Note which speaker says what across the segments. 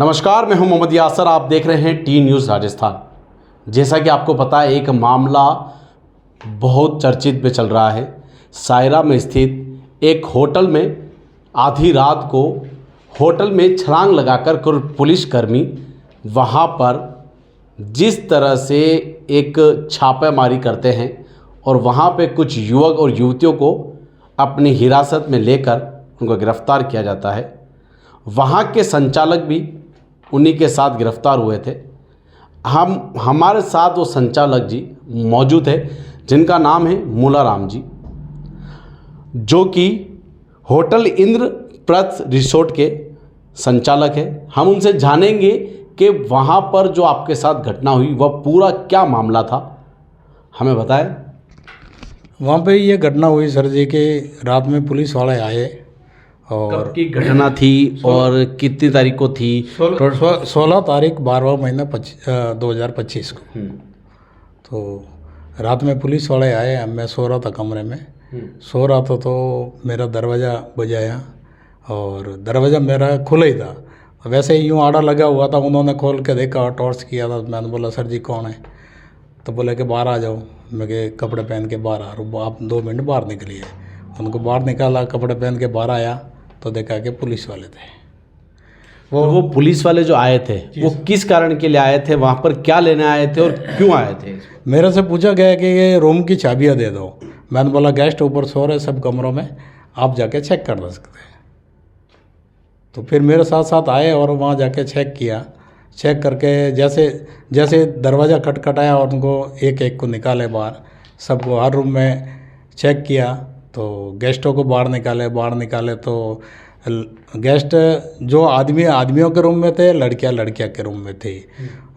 Speaker 1: नमस्कार, मैं हूं मोहम्मद यासर। आप देख रहे हैं टी न्यूज़ राजस्थान। जैसा कि आपको पता है, एक मामला बहुत चर्चित पे चल रहा है। सायरा में स्थित एक होटल में आधी रात को होटल में छलांग लगाकर कुछ पुलिसकर्मी वहां पर जिस तरह से एक छापेमारी करते हैं और वहां पे कुछ युवक और युवतियों को अपनी हिरासत में लेकर उनको गिरफ्तार किया जाता है। वहाँ के संचालक भी उन्हीं के साथ गिरफ्तार हुए थे। हमारे साथ वो संचालक जी मौजूद है जिनका नाम है मूलाराम जी, जो कि होटल इंद्रप्रस्थ रिसोर्ट के संचालक है। हम उनसे जानेंगे कि वहाँ पर जो आपके साथ घटना हुई वह पूरा क्या मामला था, हमें बताएं।
Speaker 2: वहाँ पे ये घटना हुई सर जी कि रात में पुलिस वाले आए और
Speaker 1: कब की घटना थी और कितनी तारीख को थी?
Speaker 2: 16 तारीख 12वां महीना 2025 को। तो रात में पुलिस वाले आए, मैं सो रहा था कमरे में, सो रहा था तो मेरा दरवाज़ा बजाया और दरवाज़ा मेरा खुला ही था। वैसे ही यूँ आड़ा लगा हुआ था, उन्होंने खोल के देखा, टॉर्च किया था। मैंने बोला सर जी कौन है? तो बोले कि बाहर आ जाओ। मैं के कपड़े पहन के बाहर आ रहा हूँ, आप 2 मिनट बाहर निकलिए। उनको बाहर निकाला, कपड़े पहन के बाहर आया तो देखा कि पुलिस वाले थे।
Speaker 1: वो पुलिस वाले जो आए थे वो किस कारण के लिए आए थे? वहाँ पर क्या लेने आए थे और क्यों आए थे?
Speaker 2: मेरे से पूछा गया कि ये रूम की चाबियाँ दे दो। मैंने बोला गेस्ट ऊपर सो रहे सब कमरों में, आप जाके चेक कर सकते हैं। तो फिर मेरे साथ साथ आए और वहाँ जाके चेक किया। चेक करके जैसे जैसे दरवाज़ा खटखटाया और उनको एक एक को निकाले बाहर, सबको हर रूम में चेक किया। तो गेस्टों को बाहर निकाले तो गेस्ट जो आदमियों के रूम में थे, लड़कियां के रूम में थी।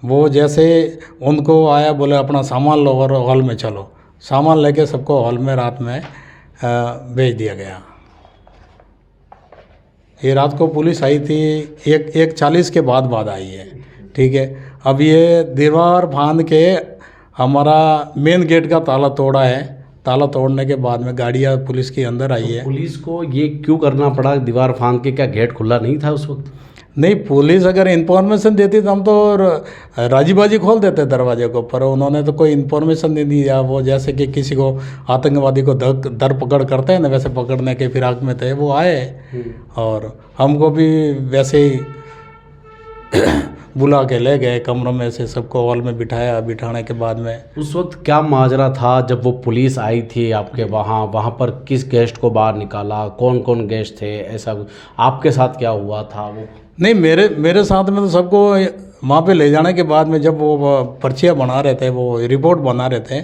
Speaker 2: वो जैसे उनको आया, बोले अपना सामान लो और हॉल में चलो। सामान लेके सबको हॉल में रात में भेज दिया गया। ये रात को पुलिस आई थी, 1:40 के बाद आई है। ठीक है, अब ये दीवार फांद के हमारा मेन गेट का ताला तोड़ा है। ताला तोड़ने के बाद में गाड़ियाँ पुलिस की अंदर आई है।
Speaker 1: पुलिस को ये क्यों करना पड़ा दीवार फांद के? क्या गेट खुला नहीं था उस वक्त?
Speaker 2: नहीं, पुलिस अगर इन्फॉर्मेशन देती तो हम तो राजी बाजी खोल देते दरवाजे को, पर उन्होंने तो कोई इन्फॉर्मेशन नहीं दिया। वो जैसे कि किसी को आतंकवादी को दर पकड़ करते हैं ना, वैसे पकड़ने के फिराक में थे। वो आए और हमको भी वैसे ही बुला के ले गए कमरों में से, सबको हॉल में बिठाया। बिठाने के बाद में
Speaker 1: उस वक्त क्या माजरा था जब वो पुलिस आई थी आपके वहाँ पर किस गेस्ट को बाहर निकाला? कौन कौन गेस्ट थे? ऐसा आपके साथ क्या हुआ था? वो
Speaker 2: नहीं, मेरे साथ में तो सबको वहाँ पे ले जाने के बाद में जब वो पर्चियाँ बना रहे थे, वो रिपोर्ट बना रहे थे,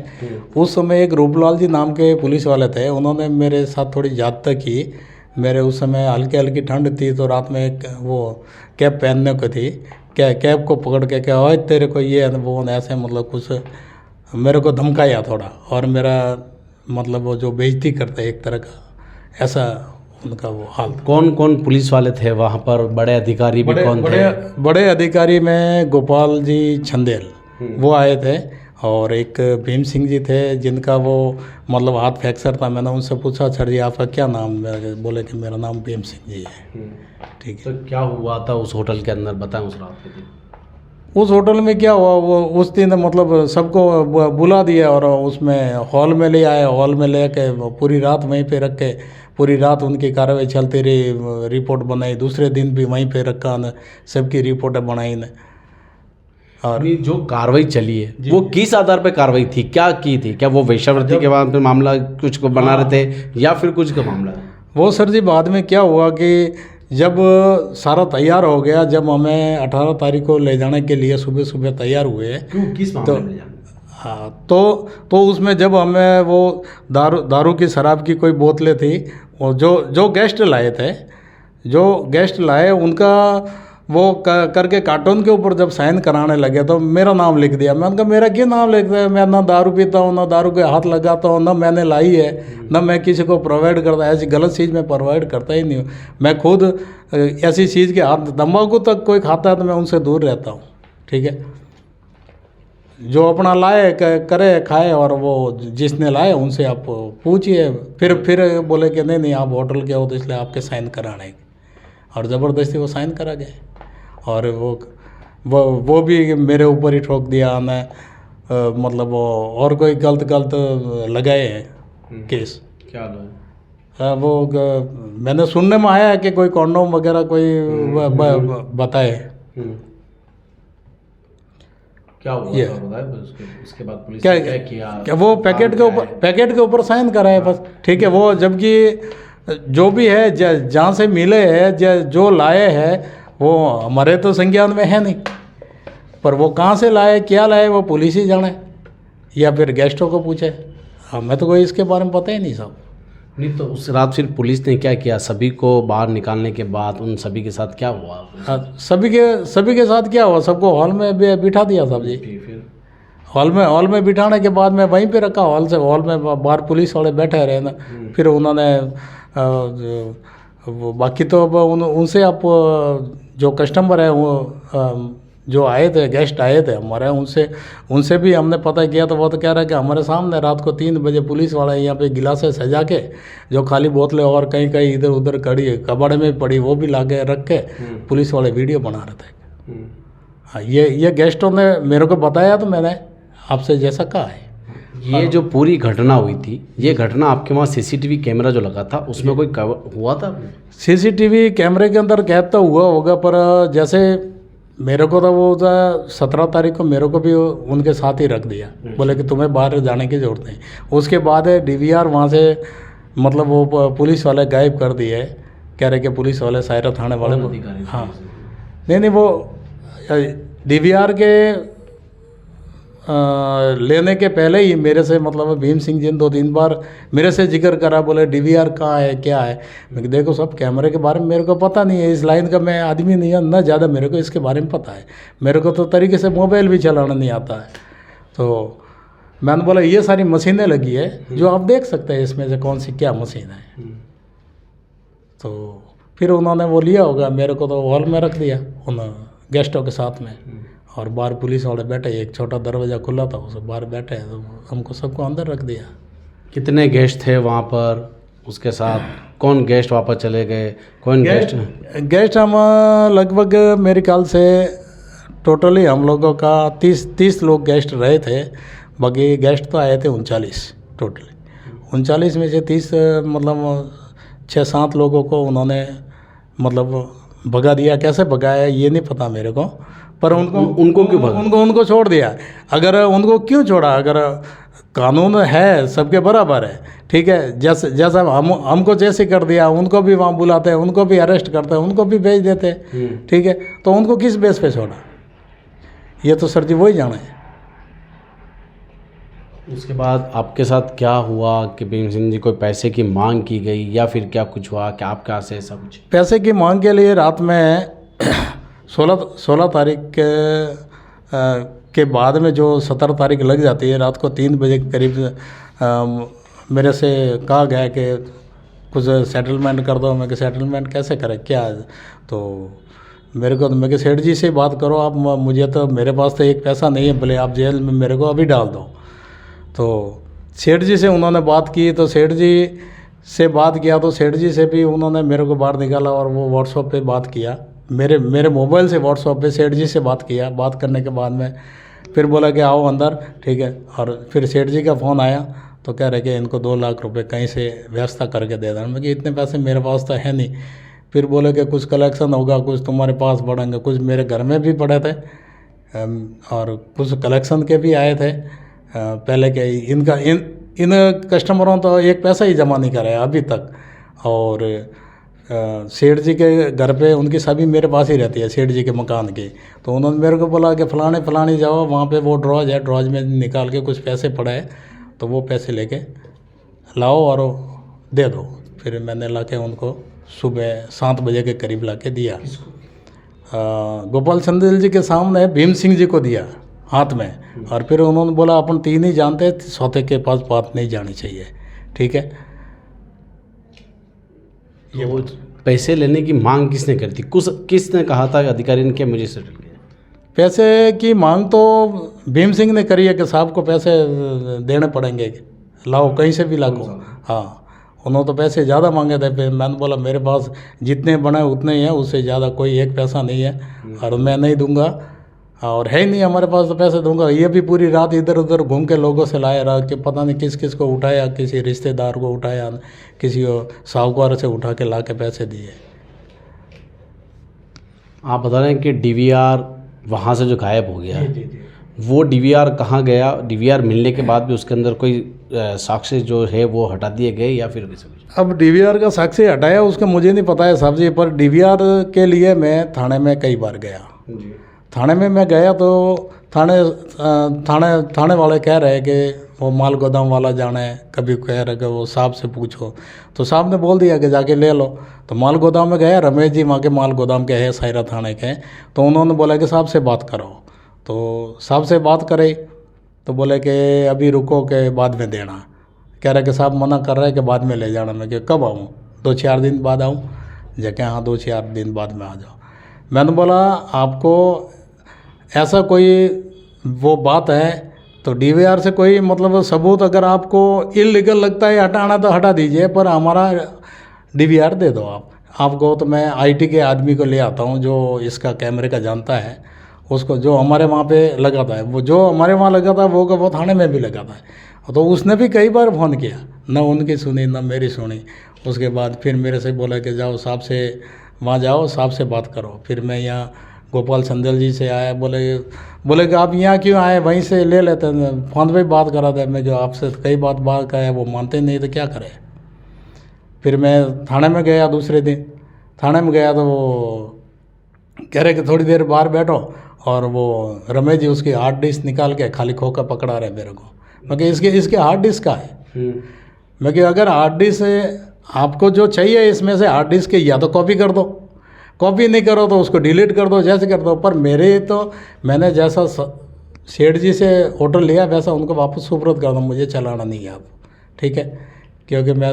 Speaker 2: उस समय एक रूपलाल जी नाम के पुलिस वाले थे। उन्होंने मेरे साथ थोड़ी जात की। मेरे उस समय हल्की ठंड थी तो रात में एक वो कैप पहनने को थी, कैप को पकड़ के क्या हो तेरे को ये वो ऐसे मतलब कुछ मेरे को धमकाया थोड़ा, और मेरा मतलब वो जो बेइज्जती करते एक तरह का, ऐसा उनका वो हाल।
Speaker 1: कौन कौन पुलिस वाले थे वहाँ पर? बड़े अधिकारी भी कौन थे?
Speaker 2: बड़े अधिकारी में गोपाल जी छंदेल वो आए थे, और एक भीम सिंह जी थे जिनका वो मतलब हाथ फ्रैक्चर था। मैंने उनसे पूछा सर जी आपका क्या नाम? बोले कि मेरा नाम भीम सिंह जी है। ठीक है,
Speaker 1: तो क्या हुआ था उस होटल के अंदर, बताएं उस रात के दिन?
Speaker 2: उस होटल में क्या हुआ, वो उस दिन मतलब सबको बुला दिया और उसमें हॉल में ले आए। हॉल में ले के पूरी रात वहीं पे रख के पूरी रात उनकी कार्रवाई चलती रही। रिपोर्ट बनाई, दूसरे दिन भी वहीं पे रखा न, सबकी रिपोर्टें बनाई न।
Speaker 1: और ये जो कार्रवाई चली है वो किस आधार पे कार्रवाई थी? क्या की थी? क्या वो वेश्यावृत्ति के बाद पे मामला कुछ को बना रहे थे या फिर कुछ का मामला?
Speaker 2: वो सर जी बाद में क्या हुआ कि जब सारा तैयार हो गया, जब हमें 18 तारीख को ले जाने के लिए सुबह तैयार हुए।
Speaker 1: क्यों, किस मामले में जाना?
Speaker 2: हाँ, तो उसमें जब हमें वो दारू की शराब की कोई बोतलें थी, और जो गेस्ट लाए उनका वो करके कार्टून के ऊपर जब साइन कराने लगे तो मेरा नाम लिख दिया। मैंने कहा मेरा क्यों नाम लिखता है? मैं ना दारू पीता हूँ, ना दारू के हाथ लगाता हूँ, ना मैंने लाई है, ना मैं किसी को प्रोवाइड करता। ऐसी गलत चीज़ मैं प्रोवाइड करता ही नहीं हूँ। मैं खुद ऐसी चीज़ के हाथ, तम्बाकू तक कोई खाता है तो मैं उनसे दूर रहता हूँ। ठीक है, जो अपना लाए करे खाए, और वो जिसने लाए उनसे आप पूछिए। फिर बोले कि नहीं आप होटल के हो तो इसलिए आपके साइन कराने, और ज़बरदस्ती वो साइन करा गए। और वो भी मेरे ऊपर ही ठोक दिया। मैं मतलब वो और कोई गलत लगाए हैं केस।
Speaker 1: क्या लो है?
Speaker 2: मैंने सुनने में आया है कि कोई कॉन्डोम वगैरह कोई बताए।
Speaker 1: क्या हुआ
Speaker 2: ये
Speaker 1: था बताए? उसके बाद पुलिस
Speaker 2: क्या
Speaker 1: ने क्या किया?
Speaker 2: क्या वो पैकेट के ऊपर साइन करा है बस, ठीक है। वो जबकि जो भी है जहाँ से मिले हैं जो लाए हैं वो हमारे तो संज्ञान में है नहीं, पर वो कहाँ से लाए क्या लाए वो पुलिस ही जाने या फिर गेस्टों को पूछे। हमें तो कोई इसके बारे में पता ही नहीं साहब।
Speaker 1: नहीं तो उस रात फिर पुलिस ने क्या किया? सभी को बाहर निकालने के बाद उन सभी के साथ क्या हुआ?
Speaker 2: हाँ, सभी के साथ क्या हुआ, सबको हॉल में बिठा दिया साहब जी।
Speaker 1: फिर
Speaker 2: हॉल में बिठाने के बाद मैं वहीं पे रखा। हॉल में बाहर पुलिस वाले बैठे रहे ना। फिर उन्होंने वो बाकी तो अब उनसे आप जो कस्टमर है वो जो आए थे गेस्ट आए थे हमारे, उनसे भी हमने पता किया तो वो तो कह रहा है कि हमारे सामने रात को 3 बजे पुलिस वाले यहाँ पे गिलासें सजा के जो खाली बोतलें और कहीं कहीं इधर उधर कड़ी कबाड़े में पड़ी वो भी ला के रख के पुलिस वाले वीडियो बना रहे थे। हाँ, ये गेस्टों ने मेरे को बताया तो मैंने आपसे जैसा कहा है।
Speaker 1: ये जो पूरी घटना हुई थी, ये घटना आपके वहाँ सीसीटीवी कैमरा जो लगा था उसमें कोई कवर हुआ था?
Speaker 2: सीसीटीवी कैमरे के अंदर कैद तो हुआ होगा, पर जैसे मेरे को तो वो 17 तारीख को मेरे को भी उनके साथ ही रख दिया, बोले कि तुम्हें बाहर जाने की ज़रूरत नहीं। उसके बाद डीवीआर वहाँ से मतलब वो पुलिस वाले गायब कर दिए, कह रहे कि पुलिस वाले सायरा थाने वाले। हाँ नहीं वो डीवीआर के लेने के पहले ही मेरे से मतलब भीम सिंह जी ने 2-3 बार मेरे से जिक्र करा, बोले डीवीआर कहाँ है क्या है। मैं देखो सब कैमरे के बारे में मेरे को पता नहीं है, इस लाइन का मैं आदमी नहीं है ना, ज़्यादा मेरे को इसके बारे में पता है। मेरे को तो तरीके से मोबाइल भी चलाना नहीं आता है। तो मैंने बोला ये सारी मशीनें लगी है जो आप देख सकते हैं इसमें से कौन सी क्या मशीन है। तो फिर उन्होंने वो लिया होगा, मेरे को तो हॉल में रख दिया उन गेस्टों के साथ में, और बाहर पुलिस वाले बैठे, एक छोटा दरवाज़ा खुला था उसे बाहर बैठे तो हमको सबको अंदर रख दिया।
Speaker 1: कितने गेस्ट थे वहाँ पर? उसके साथ कौन गेस्ट वापस चले गए? कौन
Speaker 2: गेस्ट हम लगभग मेरे ख्याल से टोटली हम लोगों का 30 लोग गेस्ट रहे थे। बाकी गेस्ट तो आए थे 39 टोटली। 39 में से 30 मतलब 6-7 लोगों को उन्होंने मतलब भगा दिया। कैसे भगाया ये नहीं पता मेरे को, पर उनको क्यों भगा? उनको छोड़ दिया। अगर उनको क्यों छोड़ा? अगर कानून है सबके बराबर है, ठीक है। जैसा हमको जैसे कर दिया उनको भी वहाँ बुलाते हैं, उनको भी अरेस्ट करते हैं, उनको भी भेज देते हैं, ठीक है। तो उनको किस बेस पे छोड़ा ये तो सर जी वही जाने।
Speaker 1: उसके बाद आपके साथ क्या हुआ कि भीम सिंह जी कोई पैसे की मांग की गई या फिर क्या कुछ हुआ कि आपके यहाँ से ऐसा कुछ?
Speaker 2: पैसे की मांग के लिए रात में 16 तारीख के बाद में जो 17 तारीख लग जाती है, रात को 3 बजे के करीब मेरे से कहा गया कि कुछ सेटलमेंट कर दो। मैं कि सेटलमेंट कैसे करें क्या? तो मेरे को मैं कि सेठ जी से बात करो आप, मुझे तो मेरे पास तो एक पैसा नहीं है, भले आप जेल में मेरे को अभी डाल दो। तो सेठ जी से उन्होंने बात की, तो सेठ जी से बात किया तो सेठ जी से भी उन्होंने मेरे को बाहर निकाला और वो व्हाट्सएप पे बात किया, मेरे मोबाइल से व्हाट्सएप पे सेठ जी से बात किया। बात करने के बाद में फिर बोला कि आओ अंदर, ठीक है। और फिर सेठ जी का फ़ोन आया तो कह रहे कि इनको 2 लाख रुपए कहीं से व्यवस्था करके दे देना। मैं कि इतने पैसे मेरे पास तो है नहीं। फिर बोले कि कुछ कलेक्शन होगा, कुछ तुम्हारे पास पड़ेंगे, कुछ मेरे घर में भी पड़े थे और कुछ कलेक्शन के भी आए थे पहले के। इन कस्टमरों तो एक पैसा ही जमा नहीं कराया अभी तक। और सेठ जी के घर पे उनकी सभी मेरे पास ही रहती है, सेठ जी के मकान की। तो उन्होंने मेरे को बोला कि फलानी जाओ, वहाँ पे वो ड्रॉज है, ड्रॉज में निकाल के कुछ पैसे पड़े हैं तो वो पैसे लेके लाओ और दे दो। फिर मैंने ला के उनको सुबह 7 बजे के करीब ला के दिया। गोपाल चंदेल जी के सामने भीम सिंह जी को दिया हाथ में। और फिर उन्होंने बोला अपन 3 ही जानते, सौते के पास बात नहीं जानी चाहिए, ठीक है।
Speaker 1: ये वो पैसे लेने की मांग किसने कर दी? किसने कहा था अधिकारी ने कि मुझे सेटल किया?
Speaker 2: पैसे की मांग तो भीम सिंह ने करी है कि साहब को पैसे देने पड़ेंगे, लाओ कहीं से भी लाओ। हाँ, उन्होंने तो पैसे ज़्यादा मांगे थे। फिर मैंने बोला मेरे पास जितने बने उतने ही हैं, उससे ज़्यादा कोई एक पैसा नहीं है और मैं नहीं दूंगा, और है ही नहीं हमारे पास तो पैसे दूंगा। ये भी पूरी रात इधर उधर घूम के लोगों से लाया रहा कि पता नहीं किस किस को उठाया, किसी रिश्तेदार को उठाया, किसी साहूकार से उठा के ला के पैसे दिए।
Speaker 1: आप बता रहे हैं कि डीवीआर वहाँ से जो गायब हो गया, वो डीवीआर कहाँ गया? डीवीआर मिलने के बाद भी उसके अंदर कोई साक्ष्य जो है वो हटा दिए गए या फिर कैसे?
Speaker 2: अब डीवीआर का साक्ष्य हटाया उसका मुझे नहीं पता है साहब जी, पर डीवीआर के लिए मैं थाने में कई बार गया। थाने में मैं गया तो थाने वाले कह रहे कि वो माल गोदाम वाला जाना है, कभी कह रहे कि वो साहब से पूछो, तो साहब ने बोल दिया कि जाके ले लो। तो माल गोदाम में गया, रमेश जी वहाँ के माल गोदाम के है, सायरा थाने के, तो उन्होंने बोला कि साहब से बात करो। तो साहब से बात करे तो बोले कि अभी रुको के बाद में देना। कह रहे कि साहब मना कर रहे हैं कि बाद में ले जाना। मैं कि कब आऊँ? 2-4 दिन बाद आऊँ? जगह हाँ 2-4 दिन बाद में आ जाओ। मैंने बोला आपको ऐसा कोई वो बात है तो डीवीआर से कोई मतलब सबूत अगर आपको इलीगल लगता है हटाना तो हटा दीजिए, पर हमारा डीवीआर दे दो आपको तो मैं आईटी के आदमी को ले आता हूँ जो इसका कैमरे का जानता है, उसको जो हमारे वहाँ पे लगाता है, वो जो हमारे वहाँ लगाता है वो थाने में भी लगाता है। तो उसने भी कई बार फ़ोन किया, ना उनकी सुनी ना मेरी सुनी। उसके बाद फिर मेरे से बोला कि जाओ साहब से वहाँ जाओ, साहब से बात करो। फिर मैं यहाँ गोपाल संदल जी से आया, बोले कि आप यहाँ क्यों आए, वहीं से ले लेते हैं, फ़ोन पे बात करा था। मैं जो आपसे कई बात कहा है वो मानते नहीं तो क्या करें। फिर मैं थाने में गया, दूसरे दिन थाने में गया तो वो कह रहे कि थोड़ी देर बाहर बैठो, और वो रमेश जी उसकी हार्ड डिस्क निकाल के खाली खोखा पकड़ा रहे मेरे को। मैं कि इसके हार्ड डिस्क का है। मैं कि अगर हार्ड डिस्क आपको जो चाहिए इसमें से हार्ड डिस्क या तो कॉपी कर दो, कॉपी नहीं करो तो उसको डिलीट कर दो, जैसे कर दो। पर मेरे तो मैंने जैसा सेठ जी से ऑर्डर लिया वैसा उनको वापस सुपुर्द कर दो, मुझे चलाना नहीं है आप, ठीक है। क्योंकि मैं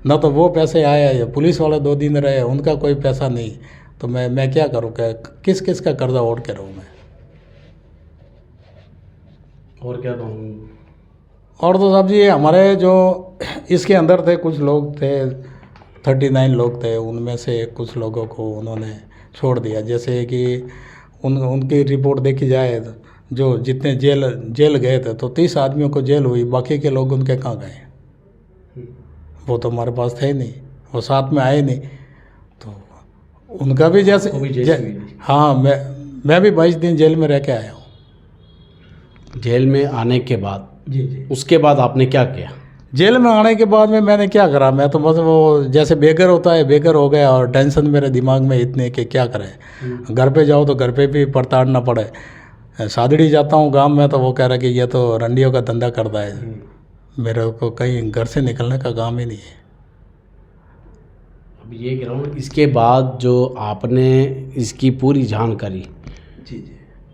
Speaker 2: ना तो वो पैसे आए, पुलिस वाले 2 दिन रहे, उनका कोई पैसा नहीं, तो मैं क्या करूँ, क्या किस का कर्जा ओढ़ के रहूँ मैं।
Speaker 1: और क्या कहूँ?
Speaker 2: और तो साहब जी हमारे जो इसके अंदर थे कुछ लोग थे, 39 लोग थे, उनमें से कुछ लोगों को उन्होंने छोड़ दिया। जैसे कि उनकी रिपोर्ट देखी जाए जो जितने जेल गए थे तो 30 आदमियों को जेल हुई, बाकी के लोग उनके कहाँ गए? वो तो हमारे पास थे नहीं, वो साथ में आए नहीं। तो उनका भी जैसे हाँ, मैं भी 22 दिन जेल में रह के आया हूँ।
Speaker 1: जेल में आने के बाद
Speaker 2: जी
Speaker 1: उसके बाद आपने क्या किया?
Speaker 2: जेल में आने के बाद में मैंने क्या करा, मैं तो बस वो जैसे बेघर होता है बेघर हो गया, और टेंशन मेरे दिमाग में इतने कि क्या करें। घर पे जाओ तो घर पे भी परताड़ना पड़े। सादड़ी जाता हूँ गांव में तो वो कह रहा कि ये तो रंडियों का धंधा करता है, मेरे को कहीं घर से निकलने का काम ही नहीं है।
Speaker 1: अब ये कह रहा हूँ, इसके बाद जो आपने इसकी पूरी जानकारी
Speaker 2: जी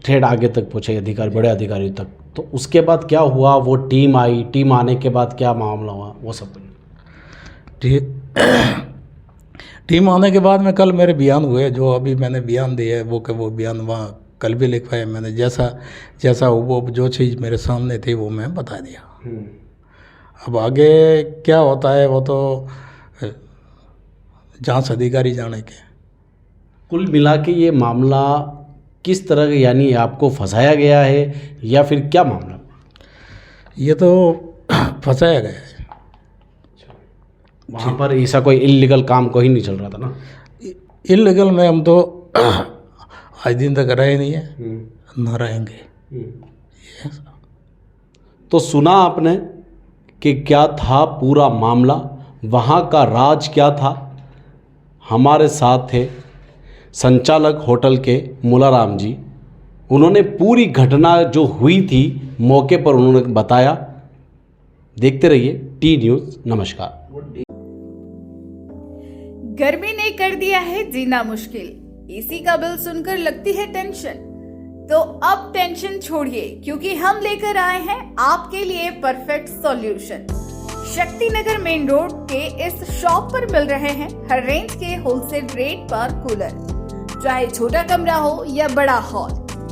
Speaker 1: ठेठ आगे तक पहुँचे अधिकारी, बड़े अधिकारियों तक, तो उसके बाद क्या हुआ? वो टीम आई, टीम आने के बाद क्या मामला हुआ वो सब?
Speaker 2: टीम आने के बाद में कल मेरे बयान हुए, जो अभी मैंने बयान दिए है वो बयान वहाँ कल भी लिखवाया मैंने। जैसा वो जो चीज़ मेरे सामने थी वो मैं बता दिया। अब आगे क्या होता है वो तो जांच अधिकारी जाने के।
Speaker 1: कुल मिला के ये मामला किस तरह का, यानी आपको फंसाया गया है या फिर क्या मामला?
Speaker 2: ये तो फंसाया गया है।
Speaker 1: वहाँ पर ऐसा कोई इल्लीगल काम कोई नहीं चल रहा था ना?
Speaker 2: इल्लीगल में हम तो आज दिन तक रहे नहीं है, न रहेंगे।
Speaker 1: तो सुना आपने कि क्या था पूरा मामला, वहाँ का राज क्या था। हमारे साथ थे संचालक होटल के मुलाराम जी, उन्होंने पूरी घटना जो हुई थी मौके पर उन्होंने बताया। देखते रहिए टी न्यूज़। नमस्कार।
Speaker 3: गर्मी ने कर दिया है जीना मुश्किल, एसी का बिल सुनकर लगती है टेंशन, तो अब टेंशन छोड़िए क्योंकि हम लेकर आए हैं आपके लिए perfect solution. Shakti Nagar main road के इस शॉप पर मिल रहे हैं हर रेंज के होलसेल रेट पर कूलर, चाहे छोटा कमरा हो या बड़ा हॉल,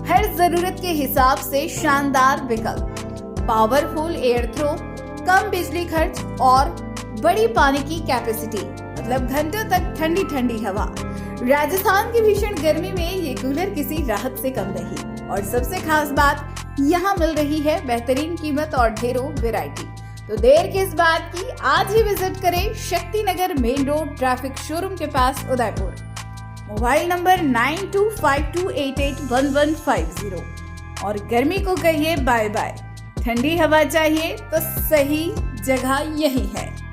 Speaker 3: हर जरूरत के हिसाब से शानदार विकल्प, पावरफुल एयर थ्रो, कम बिजली खर्च और बड़ी पानी की कैपेसिटी, मतलब घंटों तक ठंडी ठंडी हवा। राजस्थान की भीषण गर्मी में ये कूलर किसी राहत से कम नहीं। और सबसे खास बात, यहाँ मिल रही है बेहतरीन कीमत और ढेरों वैरायटी। तो देर किस बात की, आज ही विजिट करें Shakti Nagar main road traffic showroom के पास उदयपुर। Mobile number 9252881150। और गर्मी को कहिए बाय बाय। ठंडी हवा चाहिए तो सही जगह यही है।